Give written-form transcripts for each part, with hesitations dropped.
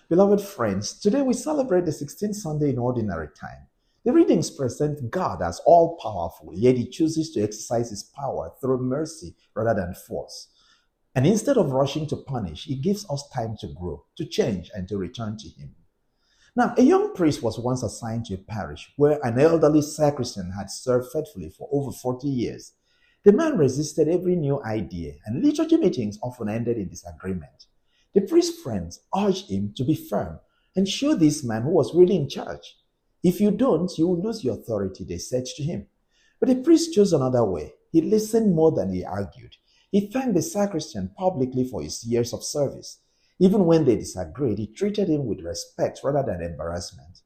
Beloved friends, today we celebrate the 16th Sunday in Ordinary Time. The readings present God as all powerful, yet He chooses to exercise His power through mercy rather than force. And instead of rushing to punish, He gives us time to grow, to change, and to return to Him. Now, a young priest was once assigned to a parish where an elderly sacristan had served faithfully for over 40 years. The man resisted every new idea, and liturgy meetings often ended in disagreement. The priest's friends urged him to be firm and show this man who was really in charge. If you don't, you will lose your authority, they said to him. But the priest chose another way. He listened more than he argued. He thanked the sacristan publicly for his years of service. Even when they disagreed, he treated him with respect rather than embarrassment.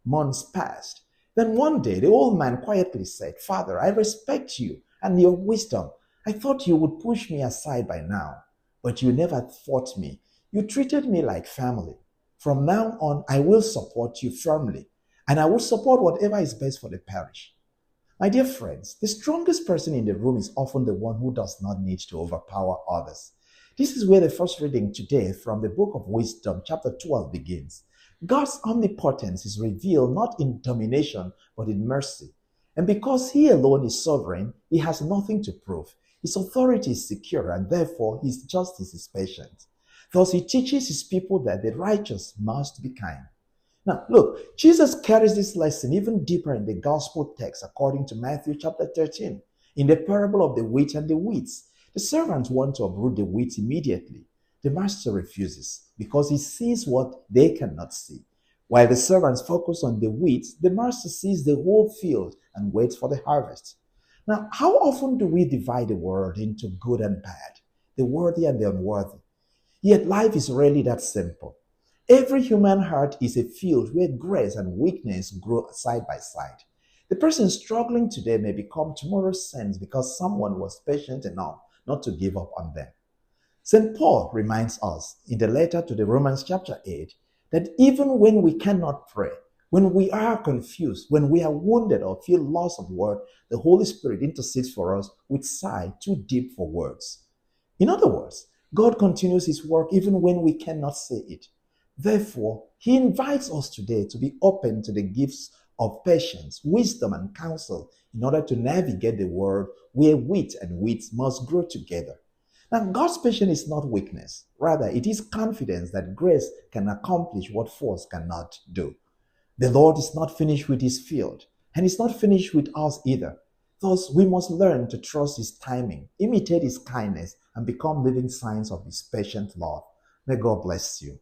Months passed. Then one day, the old man quietly said, "Father, I respect you and your wisdom. I thought you would push me aside by now, but you never fought me. You treated me like family. From now on, I will support you firmly, and I will support whatever is best for the parish." My dear friends, the strongest person in the room is often the one who does not need to overpower others. This is where the first reading today from the book of Wisdom, chapter 12, begins. God's omnipotence is revealed not in domination, but in mercy. And because He alone is sovereign, He has nothing to prove. His authority is secure, and therefore His justice is patient. Thus, He teaches His people that the righteous must be kind. Now, look, Jesus carries this lesson even deeper in the gospel text according to Matthew chapter 13. In the parable of the wheat and the weeds, the servants want to uproot the wheat immediately. The master refuses because he sees what they cannot see. While the servants focus on the wheat, the master sees the whole field and waits for the harvest. Now, how often do we divide the world into good and bad, the worthy and the unworthy? Yet life is rarely that simple. Every human heart is a field where grace and weakness grow side by side. The person struggling today may become tomorrow's saint because someone was patient enough not to give up on them. St. Paul reminds us in the letter to the Romans chapter 8 that even when we cannot pray, when we are confused, when we are wounded or feel loss of word, the Holy Spirit intercedes for us with sigh too deep for words. In other words, God continues His work even when we cannot say it. Therefore, He invites us today to be open to the gifts of patience, wisdom, and counsel in order to navigate the world where wheat and wheat must grow together. Now, God's patience is not weakness. Rather, it is confidence that grace can accomplish what force cannot do. The Lord is not finished with His field, and He's not finished with us either. Thus, we must learn to trust His timing, imitate His kindness, and become living signs of His patient love. May God bless you.